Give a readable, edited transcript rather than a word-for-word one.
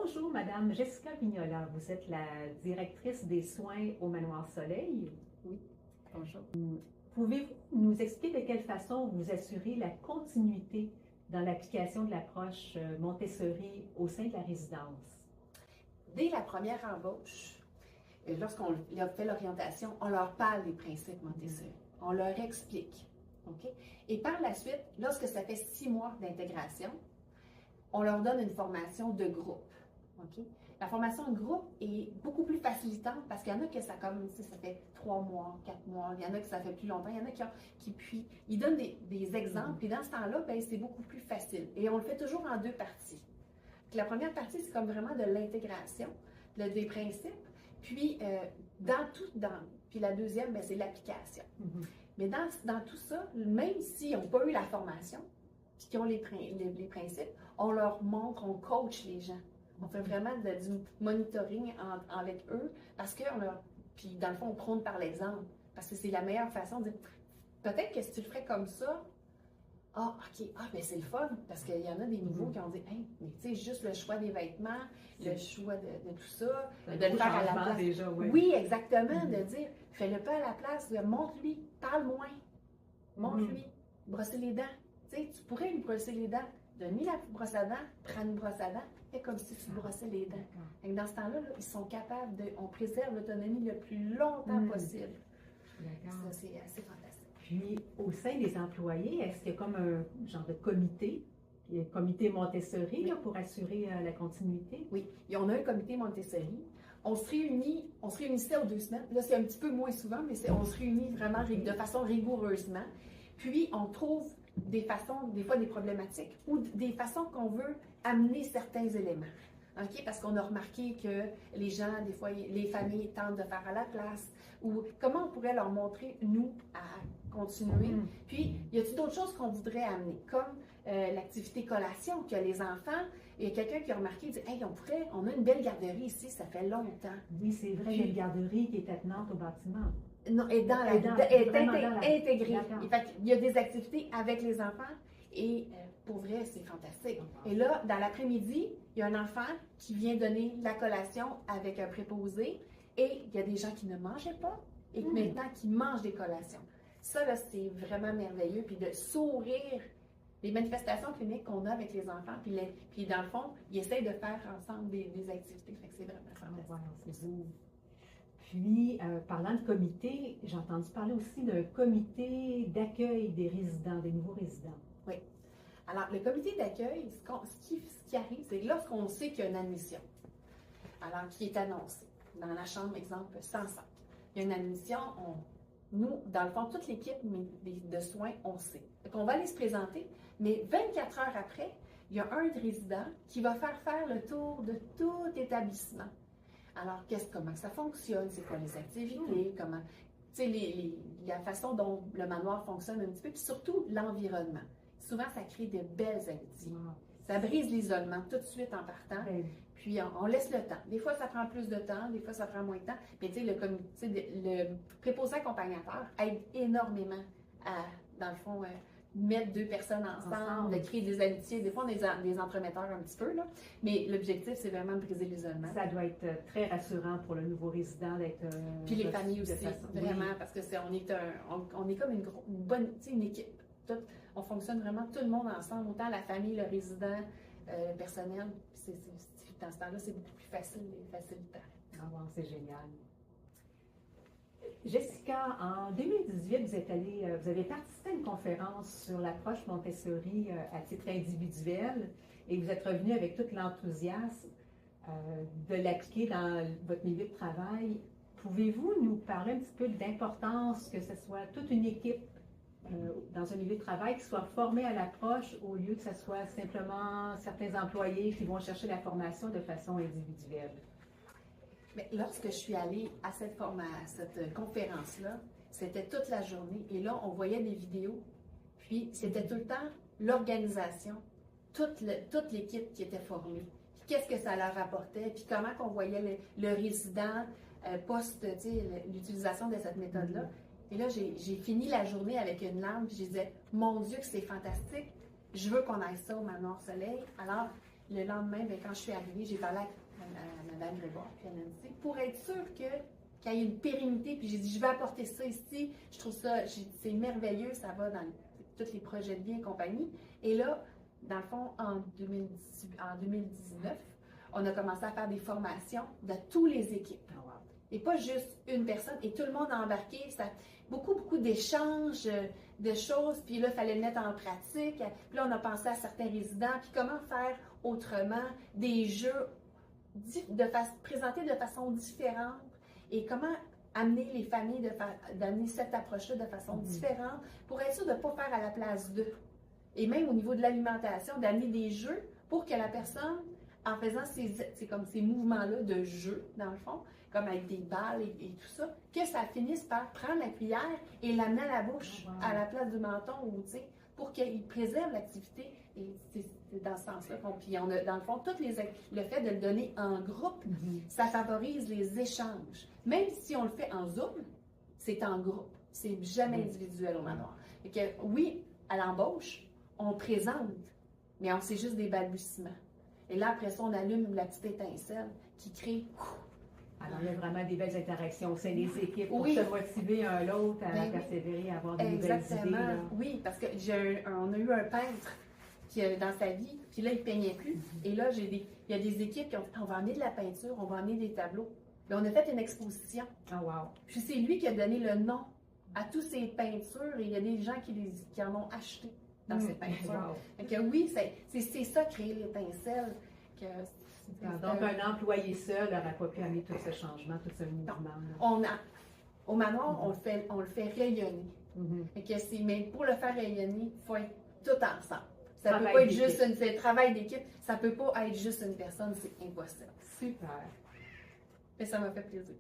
Bonjour, Madame Jessica Vignola. Vous êtes la directrice des soins au Manoir Soleil. Oui, bonjour. Pouvez-vous nous expliquer de quelle façon vous assurez la continuité dans l'application de l'approche Montessori au sein de la résidence? Dès la première embauche, lorsqu'on leur fait l'orientation, on leur parle des principes Montessori. On leur explique. OK? Et par la suite, lorsque ça fait 6 mois d'intégration, on leur donne une formation de groupe. OK? La formation de groupe est beaucoup plus facilitante parce qu'il y en a que ça fait 3 mois, 4 mois, il y en a que ça fait plus longtemps, il y en a puis ils donnent des exemples, puis dans ce temps-là, ben, c'est beaucoup plus facile. Et on le fait toujours en 2 parties. Donc, la première partie, c'est comme vraiment de l'intégration, des principes, puis puis la deuxième, ben, c'est l'application. Mais dans tout ça, même s'ils n'ont pas eu la formation, puis qu'ils ont les principes, on leur montre, on coach les gens. On fait vraiment du monitoring avec eux parce que puis dans le fond, on prône par l'exemple. Parce que c'est la meilleure façon de dire, peut-être que si tu le ferais comme ça, OK, ben c'est le fun. Parce qu'il y en a des nouveaux qui ont dit, hey, mais tu sais, juste le choix des vêtements, le choix de tout ça, de le faire à la place. Déjà, oui. Oui, exactement, de dire, fais-le pas à la place, montre-lui, parle moins, montre-lui, brosser les dents. Tu sais, tu pourrais lui brosser les dents. Donne-lui la brosse à dents, prends une brosse à dents, fais comme si tu brossais les dents. Et dans ce temps-là, ils sont capables on préserve l'autonomie le plus longtemps possible. Ça, c'est assez fantastique. Puis, au sein des employés, est-ce qu'il y a comme un genre de comité, un comité Montessori là, pour assurer la continuité? Oui, et on a un comité Montessori. On se réunissait aux 2 semaines. Là, c'est un petit peu moins souvent, mais on se réunit vraiment de façon rigoureusement. Puis, on trouve des façons, des fois des problématiques ou des façons qu'on veut amener certains éléments. OK? Parce qu'on a remarqué que les gens, des fois, les familles tentent de faire à la place ou comment on pourrait leur montrer, nous, à continuer. Puis, y a-t-il d'autres choses qu'on voudrait amener? Comme l'activité collation, que les enfants, il y a quelqu'un qui a remarqué, il dit, hey, on a une belle garderie ici, ça fait longtemps. Oui, c'est vrai, il y a une garderie qui est attenante au bâtiment. Non, elle est intégrée. Il y a des activités avec les enfants et pour vrai, c'est fantastique. Et là, dans l'après-midi, il y a un enfant qui vient donner la collation avec un préposé et il y a des gens qui ne mangeaient pas et maintenant qui mangent des collations. Ça, là, c'est vraiment merveilleux. Puis de sourire, les manifestations cliniques qu'on a avec les enfants, puis dans le fond, ils essayent de faire ensemble des activités. Fait que c'est vraiment fantastique. Wow, c'est beau. Puis, parlant de comité, j'ai entendu parler aussi d'un comité d'accueil des résidents, des nouveaux résidents. Oui. Alors, le comité d'accueil, ce qui arrive, c'est lorsqu'on sait qu'il y a une admission, alors qui est annoncée dans la chambre, exemple, 105. Il y a une admission, nous, dans le fond, toute l'équipe de soins, on sait. Donc, on va aller se présenter, mais 24 heures après, il y a un résident qui va faire le tour de tout établissement. Alors, comment ça fonctionne? C'est quoi les activités? Comment, tu sais, la façon dont le manoir fonctionne un petit peu, puis surtout l'environnement. Souvent, ça crée de belles amitiés. Ça brise l'isolement tout de suite en partant. Puis, on laisse le temps. Des fois, ça prend plus de temps, des fois, ça prend moins de temps. Mais tu sais, le préposé accompagnateur aide énormément à, dans le fond, mettre 2 personnes ensemble, de créer des amitiés. Des fois, on est des entremetteurs un petit peu, là. Mais l'objectif, c'est vraiment de briser l'isolement. Ça doit être très rassurant pour le nouveau résident d'être... Puis les familles aussi, vraiment, parce que on est comme une bonne, une équipe. On fonctionne vraiment tout le monde ensemble, autant la famille, le résident, le personnel. Dans ce temps-là, c'est beaucoup plus facile et facilitant. Ah bon, c'est génial. Jessica, en 2018, vous avez participé à une conférence sur l'approche Montessori à titre individuel et vous êtes revenu avec tout l'enthousiasme de l'appliquer dans votre milieu de travail. Pouvez-vous nous parler un petit peu de l'importance que ce soit toute une équipe dans un milieu de travail qui soit formée à l'approche au lieu que ce soit simplement certains employés qui vont chercher la formation de façon individuelle? Mais lorsque je suis allée à cette conférence-là, c'était toute la journée et là, on voyait des vidéos. Puis, c'était tout le temps l'organisation, toute l'équipe qui était formée. Puis, qu'est-ce que ça leur apportait, puis comment qu'on voyait le résident l'utilisation de cette méthode-là. Et là, j'ai fini la journée avec une larme, puis je disais, mon Dieu, que c'est fantastique. Je veux qu'on aille ça au Manoir Soleil. Alors, le lendemain, ben, quand je suis arrivée, j'ai parlé à Mme Grégoire puis à Nancy pour être sûre qu'il y ait une pérennité. Puis j'ai dit, je vais apporter ça ici. Je trouve ça, c'est merveilleux, ça va dans tous les projets de vie et compagnie. Et là, dans le fond, en 2019, on a commencé à faire des formations de toutes les équipes. Oh, wow. Et pas juste une personne. Et tout le monde a embarqué. Ça, beaucoup d'échanges, de choses. Puis là, il fallait le mettre en pratique. Puis là, on a pensé à certains résidents. Puis comment faire autrement des jeux présentés de façon différente. Et comment amener les familles d'amener cette approche-là de façon différente pour être sûr de ne pas faire à la place d'eux. Et même au niveau de l'alimentation, d'amener des jeux pour que la personne, en faisant ces mouvements-là de jeu, dans le fond, comme avec des balles et tout ça, que ça finisse par prendre la cuillère et l'amener à la bouche, à la place du menton, pour qu'il préserve l'activité. Et c'est dans ce sens-là. Puis on a, dans le fond, le fait de le donner en groupe, ça favorise les échanges. Même si on le fait en Zoom, c'est en groupe. C'est jamais individuel au manoir. Et que oui, à l'embauche, on présente, mais c'est juste des balbutiements. Et là, après ça, on allume la petite étincelle qui crée. Alors, il y a vraiment des belles interactions au sein des équipes pour se motiver un l'autre à persévérer, à avoir des nouvelles idées. Là. Oui, parce qu'on a eu un peintre qui, dans sa vie, puis là, il ne peignait plus. Et là, il y a des équipes qui ont dit, on va amener de la peinture, on va amener des tableaux. Puis on a fait une exposition. Oh, wow. Puis c'est lui qui a donné le nom à toutes ces peintures et il y a des gens qui en ont acheté dans ces peintures. Wow. Donc oui, c'est ça, créer l'étincelle. Donc, un employé seul n'aurait pas pu amener tout ce changement, tout ce mouvement. Au manoir, on le fait rayonner. Mais pour le faire rayonner, il faut être tout ensemble. Ça ne peut pas être juste un travail d'équipe. Ça ne peut pas être juste une personne, c'est impossible. Super. Et ça m'a fait plaisir.